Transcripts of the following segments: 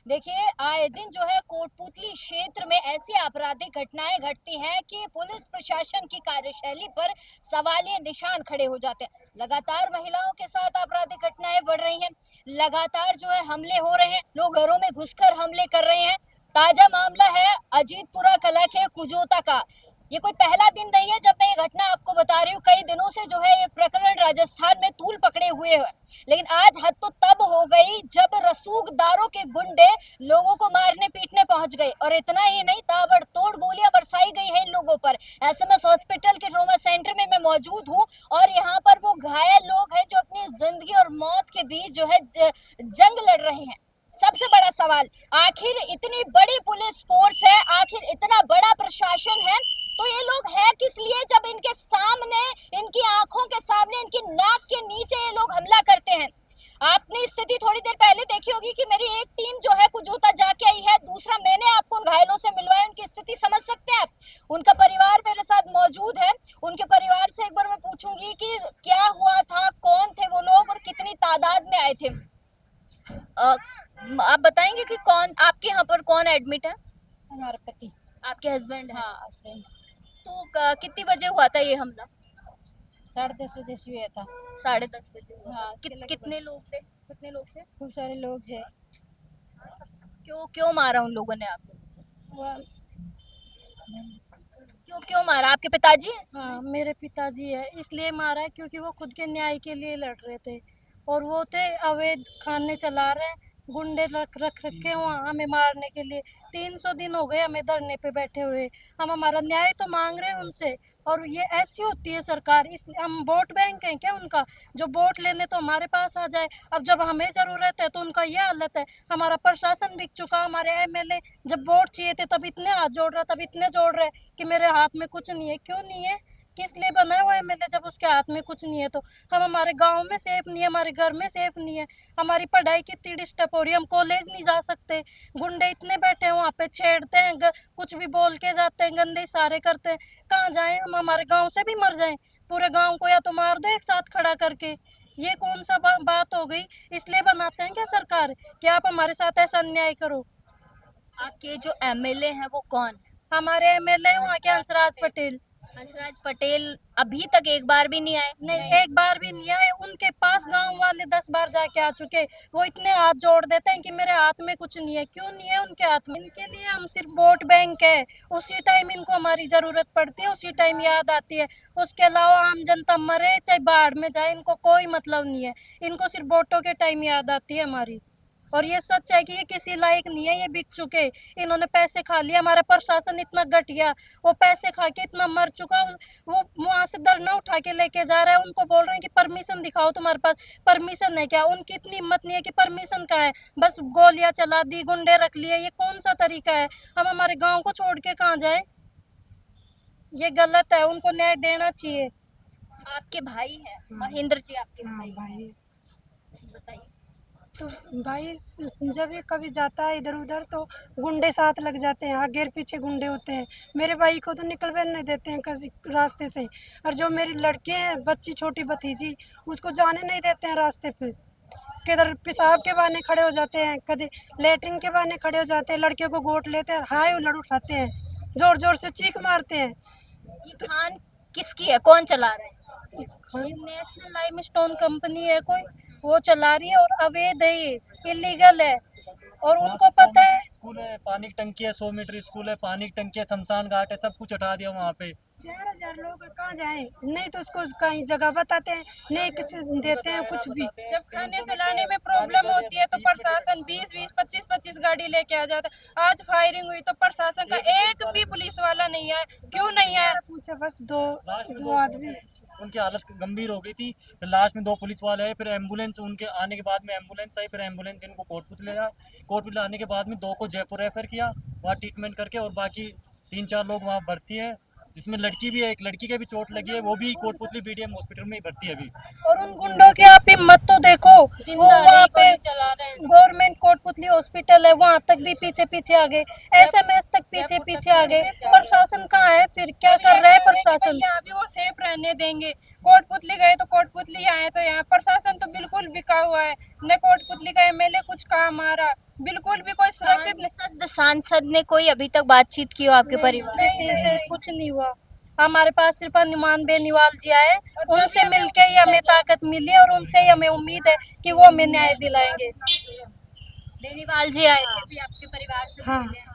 देखिए, आए दिन जो है कोटपूतली क्षेत्र में ऐसी आपराधिक घटनाएं घटती हैं कि पुलिस प्रशासन की कार्यशैली पर सवालिया निशान खड़े हो जाते हैं। लगातार महिलाओं के साथ आपराधिक घटनाएं बढ़ रही हैं। लगातार जो है हमले हो रहे हैं, लोग घरों में घुसकर हमले कर रहे हैं। ताजा मामला है अजीतपुरा कला के कुजोता का। ये कोई पहला दिन नहीं है जब मैं ये घटना आपको बता रही हूँ। कई दिनों से जो है ये प्रकरण राजस्थान में तूल पकड़े हुए है, लेकिन आज हद तो तब हो गई जब रसूखदारों के गुंडे लोगों को मारने पीटने पहुंच गए। और इतना ही नहीं, ताबड़तोड़ गोलियां बरसाई गई हैं इन लोगों पर। एसएमएस हॉस्पिटल के ट्रॉमा सेंटर में मैं मौजूद हूं और यहाँ पर वो घायल लोग हैं जो अपनी जिंदगी और मौत के बीच जो है जंग लड़ रहे हैं। सबसे बड़ा सवाल, आखिर इतनी बड़ी पुलिस फोर्स है, आखिर इतना बड़ा प्रशासन है, तो ये लोग है किस लिए जब इनके सामने, इनकी आंखों के सामने, इनकी नाक के नीचे ये लोग हमला करते हैं। आपने स्थिति थोड़ी देर पहले देखी होगी कि मेरी एक टीम जो है कुजोता जाके आई है, दूसरा मैंने आपको उन घायलों से मिलवाया। उनकी स्थिति समझ सकते हैं आप। उनका परिवार मेरे साथ मौजूद है। उनके परिवार से एक बार मैं पूछूंगी कि क्या हुआ था, कौन थे वो लोग और कितनी तादाद में आए थे। आप बताएंगे कि कौन आपके यहाँ पर कौन एडमिट है? हमारे पति। आपके हस्बैंड है? हाँ, हस्बैंड। तो कितनी बजे हुआ था ये हमला? 10:30 बजे से हुआ था। 10:30 बजे हुआ था। हाँ, कितने लोग थे? कितने लोग थे? खूब सारे लोग थे। क्यों क्यों मारा उन लोगों ने आपको? वो क्यों क्यों मारा? आपके पिताजी हैं? हाँ, मेरे पिताजी है, इसलिए मारा है क्योंकि वो खुद के न्याय के लिए लड़ रहे थे और वो थे अवैध खाने चला रहे हैं। गुंडे रख रख रखे वहाँ हमें मारने के लिए। 300 दिन हो गए हमें धरने पे बैठे हुए। हम हमारा न्याय तो मांग रहे हैं उनसे। और ये ऐसी होती है सरकार, इसलिए हम वोट बैंक हैं क्या उनका, जो वोट लेने तो हमारे पास आ जाए। अब जब हमें जरूरत है तो उनका ये हालत है। हमारा प्रशासन बिक चुका। हमारे एमएलए जब वोट चाहिए थे तब इतने हाथ जोड़ रहा, तब इतने जोड़ रहे कि मेरे हाथ में कुछ नहीं है। क्यों नहीं है? किस लिए बना हुआ है एमएलए जब उसके हाथ में कुछ नहीं है? तो हम हमारे गांव में सेफ नहीं है, हमारे घर में सेफ नहीं है। हमारी पढ़ाई कितनी डिस्टर्ब हो रही है, हम कॉलेज नहीं जा सकते। गुंडे इतने बैठे हैं वहाँ पे, छेड़ते हैं, कुछ भी बोल के जाते हैं, गंदे इशारे करते हैं। कहाँ जाएं हम? हमारे गांव से भी मर जाएं। पूरे गांव को या तो मार दो एक साथ खड़ा करके। ये कौन सा बात हो गई? इसलिए बनाते हैं क्या सरकार कि आप हमारे साथ ऐसा अन्याय करो? आपके जो एमएलए हैं वो कौन है? हमारे एमएलए वहाँ के हंसराज पटेल। हंसराज पटेल अभी तक एक बार भी नहीं आए? नहीं, एक बार भी नहीं आए। उनके पास गांव वाले 10 बार जाके आ चुके। वो इतने हाथ जोड़ देते हैं कि मेरे हाथ में कुछ नहीं है। क्यों नहीं है उनके हाथ में? इनके लिए हम सिर्फ वोट बैंक है। उसी टाइम इनको हमारी जरूरत पड़ती है, उसी टाइम याद आती है। उसके अलावा आम जनता मरे चाहे बाढ़ में जाए, इनको कोई मतलब नहीं है। इनको सिर्फ वोटों के टाइम याद आती है हमारी। और ये सच है कि ये किसी लायक नहीं है, ये बिक चुके। इन्होंने पैसे खा लिया। हमारा प्रशासन इतना घटिया, वो पैसे खा के इतना मर चुका। वो वहां से धरना उठा के लेके जा रहा है। उनको बोल रहे हैं कि परमिशन दिखाओ, तुम्हारे पास परमिशन है क्या? उनकी इतनी हिम्मत नहीं है कि परमिशन कहाँ है, बस गोलियां चला दी, गुंडे रख लिए। ये कौन सा तरीका है? हम हमारे गाँव को छोड़ के कहाँ जाए? ये गलत है, उनको न्याय देना चाहिए। आपके भाई हैं महेंद्र जी, आपके हाँ भाई भाई। बताइए। तो भाई जब ये कभी जाता है इधर उधर तो गुंडे साथ लग जाते हैं, आगे और गुंडे होते हैं। मेरे भाई को तो निकलने नहीं देते हैं किसी रास्ते से। और जो मेरी लड़के हैं, बच्ची छोटी भतीजी, उसको जाने नहीं देते हैं रास्ते पे। किधर पेशाब के बहाने खड़े हो जाते हैं, कभी लेटरिन के बहाने खड़े हो जाते हैं, लड़कियों को गोट लेते हैं, हाय उलट उठाते हैं, जोर जोर से चीख मारते हैं। ये खान किसकी है, कौन चला रहा है? ये नेशनल लाइमस्टोन कंपनी है कोई, वो चला रही है। और अवैध है, ये इलीगल है। और उनको पता है। स्कूल है, पानी की टंकी है, 100 मीटर स्कूल है, पानी की टंकी है, शमशान घाट है, सब कुछ हटा दिया वहाँ पे। 4,000 लोग कहाँ जाए? नहीं तो उसको कहीं जगह बताते हैं, नहीं किसी देते हैं कुछ भी। जब खाने चलाने में प्रॉब्लम होती है तो प्रशासन 20-20, 25-25 गाड़ी लेके आ जाता है। आज फायरिंग हुई तो प्रशासन का एक भी पुलिस वाला नहीं आया। क्यों नहीं आया? पूछे बस दो लास्ट में दो दो आदमी। उनकी हालत गंभीर हो गई थी। फिर लास्ट में 2 पुलिस वाले आए, फिर एम्बुलेंस, उनके आने के बाद में एम्बुलेंस आई, फिर एम्बुलेंस इनको कोटपुतली ले आया। कोटपुतली आने के बाद में 2 को जयपुर रेफर किया, वहाँ ट्रीटमेंट करके। और बाकी 3-4 लोग वहाँ भर्ती है, जिसमें लड़की भी है, एक लड़की के भी चोट लगी है, वो भी कोटपुतली बीडीएम हॉस्पिटल में ही भर्ती है अभी। और उन गुंडों की आप हिम्मत तो देखो, वो वहाँ पे गवर्नमेंट कोटपुतली हॉस्पिटल है, वहाँ तक भी पीछे पीछे आ गए, एसएमएस तक पीछे पीछे आ गए। प्रशासन कहाँ है फिर, क्या कर रहा है प्रशासन? यहाँ भी वो सेफ रहने देंगे? कोटपुतली गए तो कोटपुतली आए तो यहाँ प्रशासन तो बिल्कुल बिका हुआ है। न कोटपुतली का एमएलए कुछ काम आ रहा, बिल्कुल भी कोई सुरक्षित नहीं। सांसद ने कोई अभी तक बातचीत की हो आपके परिवार किसी से कुछ नहीं हुआ। हमारे पास सिर्फ हनुमान बेनीवाल जी आए, उनसे मिलके ही हमें ताकत मिली और उनसे ही हमें उम्मीद है कि वो हमें न्याय दिलाएंगे। बेनीवाल जी आए थे भी आपके परिवार से हाँ, मिलने?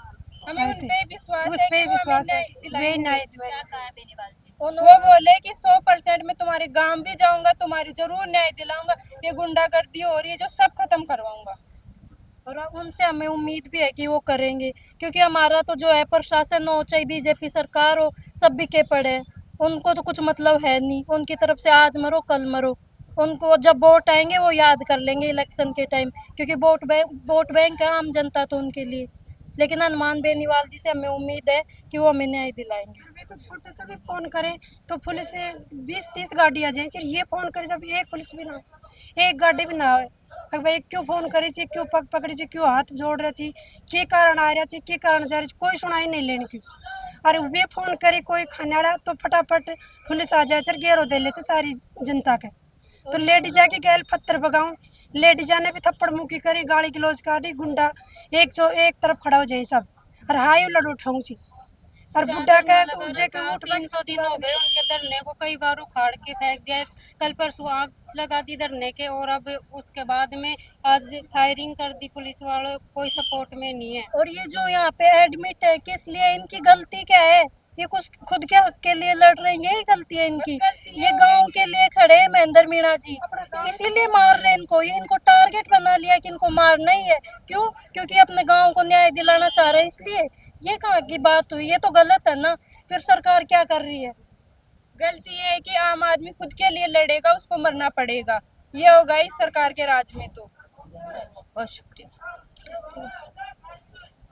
हमें उन पे विश्वास उस है पे कि वो विश्वास है, हमें वे न्याय न्याय क्या दिलाएंगे। कहा है बेनीवाल जी? वो बोले कि 100% में तुम्हारे गांव भी जाऊंगा, तुम्हारी जरूर न्याय दिलाऊंगा, ये गुंडागर्दी हो रही है जो सब खत्म करवाऊंगा। और उनसे हमें उम्मीद भी है कि वो करेंगे, क्योंकि हमारा तो जो है प्रशासन हो चाहे बीजेपी सरकार हो, सब बिके पड़े हैं। उनको तो कुछ मतलब है नहीं, उनकी तरफ से आज मरो कल मरो। उनको जब वोट आएंगे वो याद कर लेंगे इलेक्शन के टाइम, क्योंकि वोट बैंक है आम जनता तो उनके लिए। लेकिन हनुमान बेनीवाल जी से हमें उम्मीद है कि वो हमें न्याय दिलाएंगे। अभी तो छोटे से भी फोन करे तो पुलिस से 20-30 गाड़ी आ जाए, फिर ये फोन करे जब एक पुलिस भी ना हो, एक गाड़ी भी ना हो। अरे भाई क्यों फोन करे छी, क्यों पकड़ी छी, क्यों हाथ जोड़ रहे छी, के कारण आ रहा छी, के कारण जा रही छी, कोई सुनाई नहीं लेने की। अरे वे फोन करे कोई खानाड़ा तो फटाफट पुलिस आ जाए, चल घेरो दे ले सारी जनता के। तो लेडी जाके गैल पत्थर भगाऊं, लेडी जाने भी थप्पड़ मुक्की करी, गाड़ी क्लोज काटी, गुंडा एक तरफ खड़ा हो जाए सब, और हाई लड़ उठाऊं छी। और बुढ़ा का तो उजे के उठ 300 दिन हो गए उनके धरने को, कई बार उखाड़ के फेंक दिया। कल परसों आग लगा दी धरने के, और अब उसके बाद में आज फायरिंग कर दी पुलिस वालों, कोई सपोर्ट में नहीं है। और ये जो यहाँ पे एडमिट है, किस लिए, इनकी गलती क्या है? ये कुछ खुद के हक के लिए लड़ रहे हैं, यही गलती है इनकी। ये गांव के लिए खड़े हैं महेंद्र मीणा जी, इसीलिए मार रहे हैं इनको। ये इनको टारगेट बना लिया कि इनको मारना ही है। क्यों? क्योंकि अपने गांव को न्याय दिलाना चाह रहे हैं, इसलिए। ये कहाँ की बात हुई? ये तो गलत है ना। फिर सरकार क्या कर रही है? गलती ये है कि आम आदमी खुद के लिए लड़ेगा, उसको मरना पड़ेगा। ये होगा इस सरकार के राज में तो। बहुत शुक्रिया।